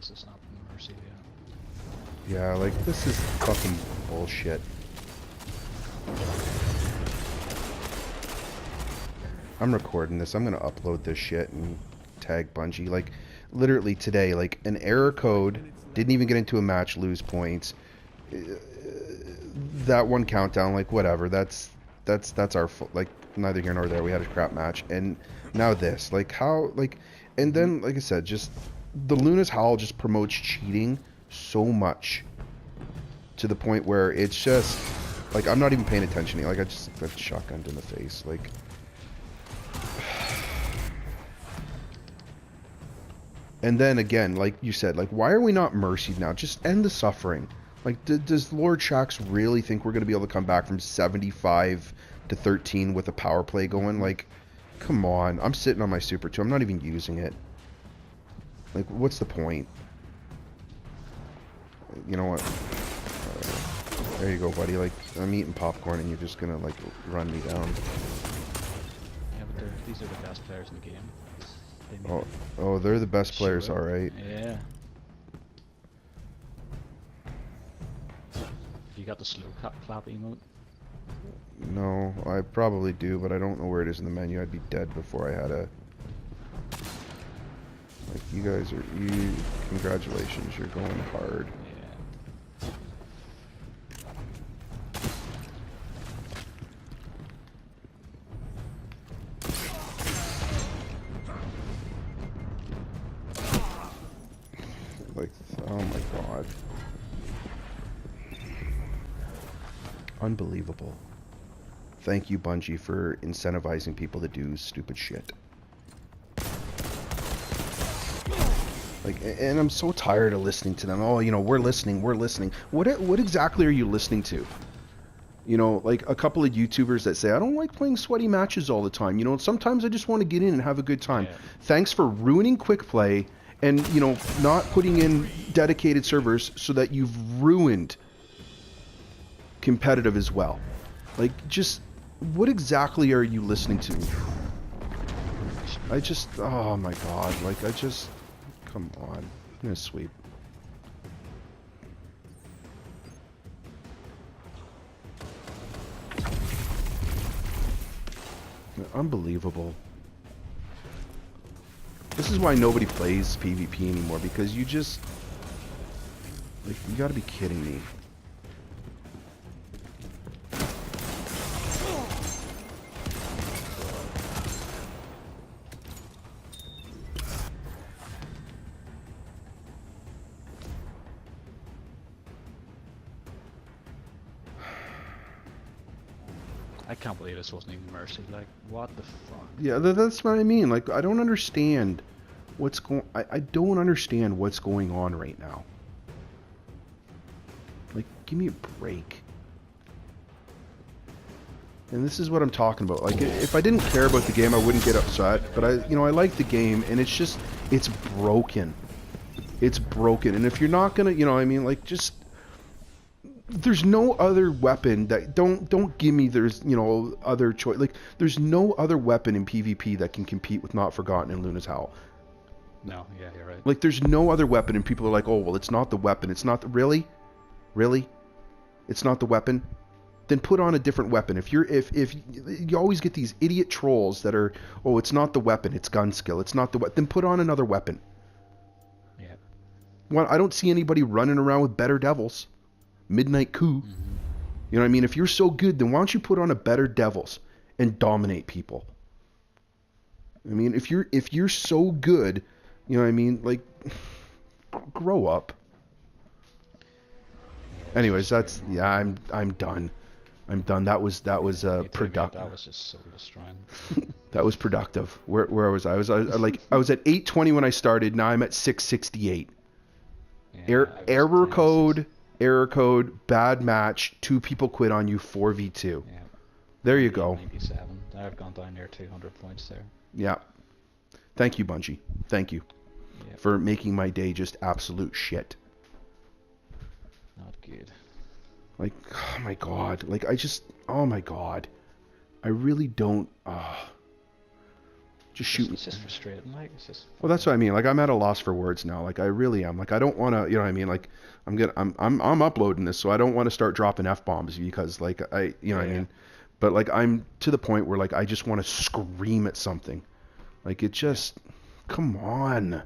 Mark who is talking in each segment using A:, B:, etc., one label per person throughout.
A: guess it's not Mercy yet.
B: Yeah, like, this is fucking bullshit. I'm recording this. I'm gonna upload this shit and tag Bungie. Like, literally today, like, an error code, didn't even get into a match, lose points. That one countdown, like, whatever. That's our, like, neither here nor there. We had a crap match. And now this. Like, how, like, and then, like I said, just, the Luna's Howl just promotes cheating so much. To the point where it's just, like, I'm not even paying attention. Like, I just got shotgunned in the face. Like, and then again, like you said, like, why are we not mercied now? Just end the suffering. Like, does Lord Shaxx really think we're going to be able to come back from 75 to 13 with a power play going? Like, come on. I'm sitting on my Super 2. I'm not even using it. Like, what's the point? You know what? There you go, buddy. Like, I'm eating popcorn and you're just gonna, like, run me down.
A: Yeah, but these are the best players in the game.
B: Oh, they're the best players, alright.
A: Yeah. You got the slow clap emote?
B: No, I probably do, but I don't know where it is in the menu. I'd be dead before I had a... Like, you guys are... Congratulations, you're going hard. Like, oh my god. Unbelievable. Thank you, Bungie, for incentivizing people to do stupid shit. Like, and I'm so tired of listening to them. Oh, you know, we're listening. What exactly are you listening to? You know, like a couple of YouTubers that say, I don't like playing sweaty matches all the time. You know, sometimes I just want to get in and have a good time.
A: Yeah.
B: Thanks for ruining quick play and, you know, not putting in dedicated servers so that you've ruined competitive as well. Like, just, what exactly are you listening to? I just, oh my god, like, I just, come on. I'm gonna sweep. Unbelievable. This is why nobody plays PvP anymore, because you just... Like, you gotta be kidding me.
A: I can't believe this wasn't even Mercy. Like, what the fuck?
B: Yeah, that's what I mean. Like, I don't understand what's going... I don't understand what's going on right now. Like, give me a break. And this is what I'm talking about. Like, if I didn't care about the game, I wouldn't get upset. But I like the game, and it's just, it's broken. It's broken. And if you're not gonna, you know, I mean, like, just... There's no other weapon that don't give me there's, you know, other choice. Like, there's no other weapon in PvP that can compete with Not Forgotten and Luna's Howl.
A: No, yeah, you're right.
B: Like, there's no other weapon, and people are like, oh, well, it's not the weapon. It's not the... Really? Really? It's not the weapon? Then put on a different weapon. If you always get these idiot trolls that are, oh, it's not the weapon, it's gun skill. It's not the weapon. Then put on another weapon.
A: Yeah.
B: Well, I don't see anybody running around with Better Devils. Midnight Coup. You know what I mean? If you're so good, then why don't you put on a Better Devils and dominate people? I mean, if you're so good, you know what I mean? Like, grow up. Anyways, that's, yeah, I'm done. I'm done. That was productive.
A: That was just so destroying.
B: That was productive. Where was I? I was at 820 when I started. Now I'm at 668.
A: Yeah,
B: Error code, bad match, 2 people quit on you, 4v2.
A: Yeah.
B: There you go.
A: 97. I've gone down near 200 points there.
B: Yeah. Thank you, Bungie. Thank you for making my day just absolute shit.
A: Not good.
B: Like, oh my god. Like, oh my god. I really don't... Just shoot me.
A: It's just frustrating. Like it's just.
B: Well, that's what I mean. Like I'm at a loss for words now. Like I really am. Like I don't want to, you know what I mean? Like I'm uploading this, so I don't want to start dropping F-bombs because like you know what I mean? But like I'm to the point where like I just want to scream at something. Like it just, come on.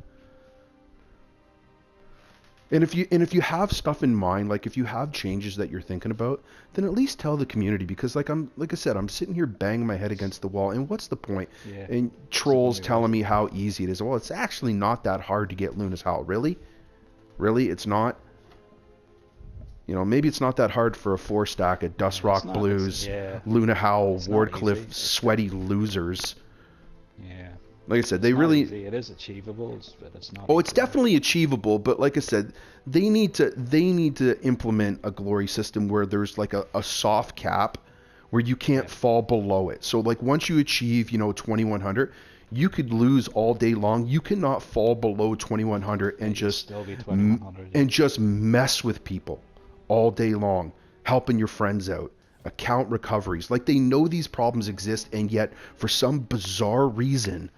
B: And if you have stuff in mind, like if you have changes that you're thinking about, then at least tell the community, because like I said, I'm sitting here banging my head against the wall, and what's the point?
A: Yeah.
B: And trolls telling me how easy it is. Well, it's actually not that hard to get Luna's Howl. Really? Really? It's not? You know, maybe it's not that hard for a 4-stack of Dust Rock Blues, Luna Howl, Wardcliff, sweaty losers.
A: Yeah.
B: Like I said, they really...
A: It is achievable, but it's not...
B: Oh, it's definitely achievable, but like I said, they need to implement a glory system where there's like a soft cap where you can't fall below it. So like once you achieve, 2100, you could lose all day long. You cannot fall below 2100 and just
A: still be 2100,
B: and just mess with people all day long, helping your friends out. Account recoveries. Like they know these problems exist, and yet for some bizarre reason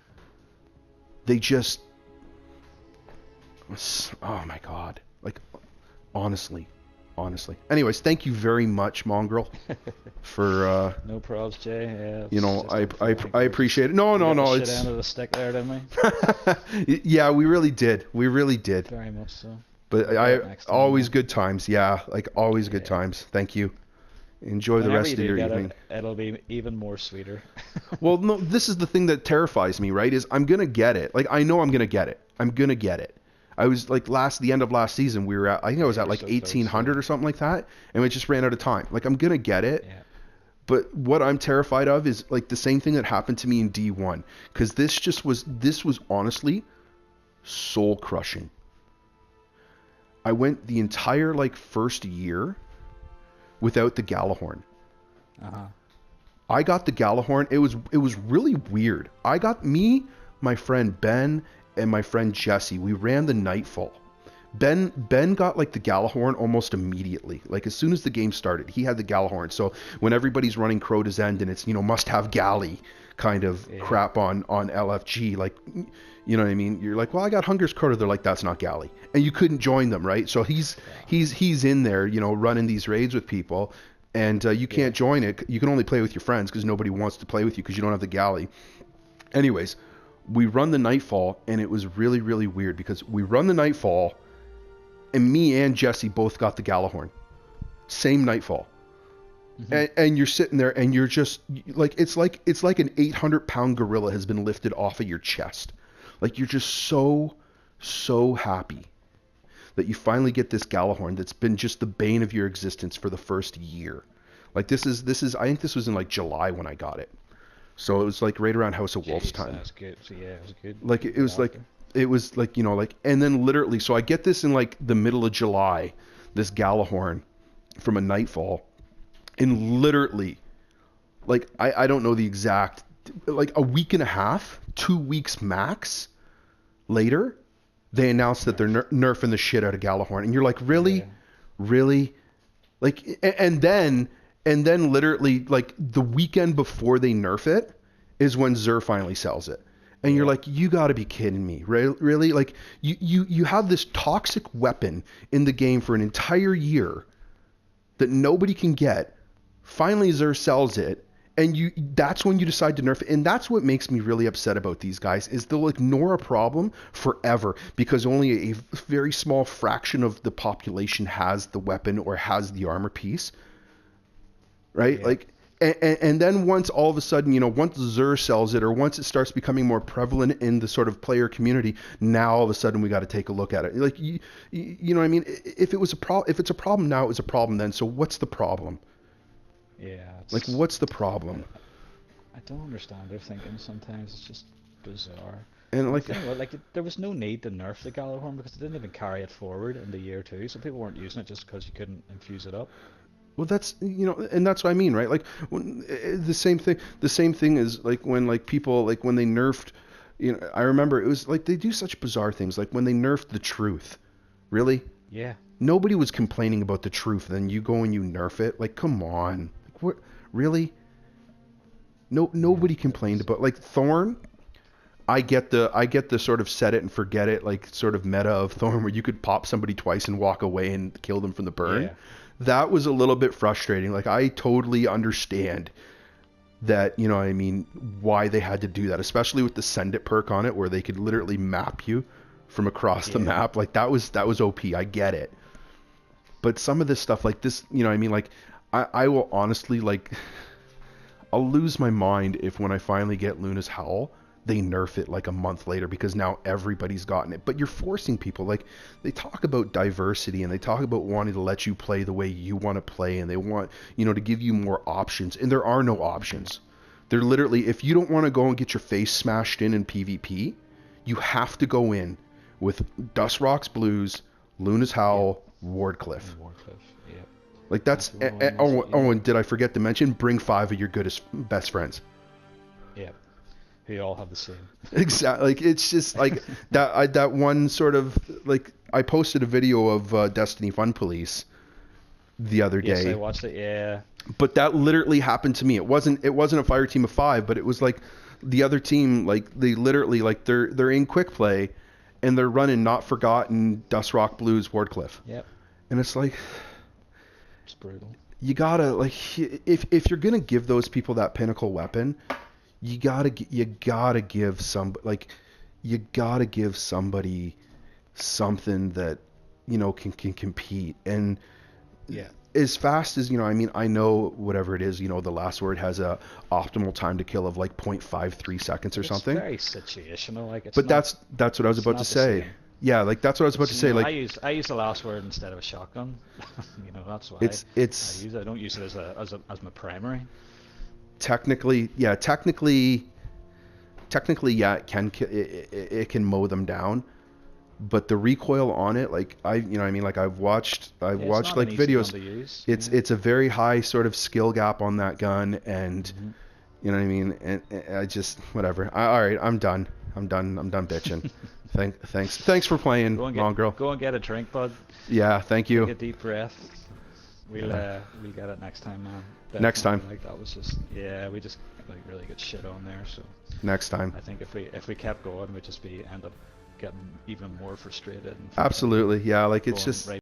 B: they just, oh my god, like honestly. Anyways, thank you very much, Mongrel, for
A: no probs, Jay.
B: I appreciate it. No,
A: it's shit end of the stick there, didn't
B: we? Yeah, we really did.
A: Very much so.
B: But always good times. Yeah, like always good times. Thank you. Enjoy the rest of your evening.
A: It'll be even more sweeter.
B: Well, no, this is the thing that terrifies me, right? Is I'm gonna get it. Like I know I'm gonna get it. I was like the end of last season, we were at, I think I was at like 1800 or something like that, and we just ran out of time. Like I'm gonna get it.
A: Yeah.
B: But what I'm terrified of is like the same thing that happened to me in D1, because this was honestly soul crushing. I went the entire like first year without the Gjallarhorn. I got the Gjallarhorn. It was really weird. I got my friend Ben, and my friend Jesse. We ran the Nightfall. Ben got like the Gjallarhorn almost immediately. Like as soon as the game started, he had the Gjallarhorn. So when everybody's running Crota's End and it's must have Galley kind of crap on LFG, like you know what I mean? You're like, well, I got Hunger's Crota. They're like, that's not Galley, and you couldn't join them, right? So he's in there, running these raids with people, and you can't join it. You can only play with your friends because nobody wants to play with you because you don't have the Galley. Anyways, we run the Nightfall, and it was really, really weird because we run the Nightfall, and me and Jesse both got the Gjallarhorn. Same Nightfall. Mm-hmm. And you're sitting there, and you're just like it's like an 800-pound gorilla has been lifted off of your chest. Like you're just so happy that you finally get this Gjallarhorn that's been just the bane of your existence for the first year. Like this is I think this was in like July when I got it. So it was like right around House of Wolves time.
A: That's good. So yeah, it was good.
B: Like it was like and then literally, so I get this in like the middle of July, this Gjallarhorn from a Nightfall, and literally, like I don't know the exact, like a week and a half, 2 weeks max later, they announced that they're nerfing the shit out of Gjallarhorn, and you're like, really, like, and then literally like the weekend before they nerf it is when Xur finally sells it, and you're like, you got to be kidding me, really? Like you have this toxic weapon in the game for an entire year that nobody can get. Finally, Xur sells it. And that's when you decide to nerf it. And that's what makes me really upset about these guys, is they'll ignore a problem forever because only a very small fraction of the population has the weapon or has the armor piece. Right? Yeah. Like, and then once all of a sudden, once Xur sells it, or once it starts becoming more prevalent in the sort of player community, now all of a sudden we got to take a look at it. Like, you know what I mean? If it's a problem now, it was a problem then. So what's the problem?
A: Yeah.
B: Like, what's the problem?
A: I don't understand their thinking sometimes. It's just bizarre.
B: And like,
A: there was no need to nerf the Gjallarhorn because they didn't even carry it forward in the year 2, so people weren't using it just because you couldn't infuse it up.
B: Well, that's and that's what I mean, right? Like the same thing is like when like people like when they nerfed, I remember it was like they do such bizarre things, like when they nerfed the Truth. Really?
A: Yeah.
B: Nobody was complaining about the Truth, then you go and you nerf it. Like, come on. What? Really? Nobody complained about, like, Thorn. I get the sort of set it and forget it like sort of meta of Thorn where you could pop somebody twice and walk away and kill them from the burn.
A: Yeah.
B: That was a little bit frustrating. Like I totally understand that, you know what I mean, why they had to do that, especially with the send it perk on it where they could literally map you from across the map. Like that was OP. I get it. But some of this stuff like this, you know what I mean, like I will honestly like I'll lose my mind if when I finally get Luna's Howl, they nerf it like a month later because now everybody's gotten it. But you're forcing people. Like they talk about diversity and they talk about wanting to let you play the way you want to play and they want, you know, to give you more options. And there are no options. They're literally, if you don't want to go and get your face smashed in PvP, you have to go in with Dustrock's Blues, Luna's Howl, Wardcliff.
A: Yeah.
B: Like that's and did I forget to mention, bring 5 of your best friends.
A: Yeah. Who all have the same.
B: Exactly. Like it's just like that one sort of like I posted a video of Destiny Fun Police the other day.
A: Yes, I watched it. Yeah.
B: But that literally happened to me. It wasn't a fire team of 5, but it was like the other team, like they literally like they're in quick play and they're running Not Forgotten, Dustrock Blues, Wardcliff.
A: Yep.
B: And it's like
A: it's brutal.
B: You gotta like if you're gonna give those people that pinnacle weapon, you gotta give somebody something that, you know, can compete. And
A: yeah,
B: as fast as, you know, I mean, I know whatever it is, you know, the last word has a optimal time to kill of like 0.53 seconds or something.
A: It's very situational, like it's.
B: But that's what I was about to say. Yeah, like that's what I was about to say. Like
A: I use the last word instead of a shotgun. You know, that's why I don't use it as my primary.
B: Technically, yeah, it can mow them down, but the recoil on it, like I've watched like videos. It's a very high sort of skill gap on that gun, and you know what I mean. And I just whatever. All right, I'm done bitching. Thanks for playing, Long Girl.
A: Go and get a drink, bud.
B: Yeah, thank you.
A: Take a deep breath. We'll get it next time, man. Definitely.
B: Next time.
A: Like that was just we just like really good shit on there. So
B: next time.
A: I think if we kept going, we'd just end up getting even more frustrated. And
B: absolutely, yeah. Like it's just. Right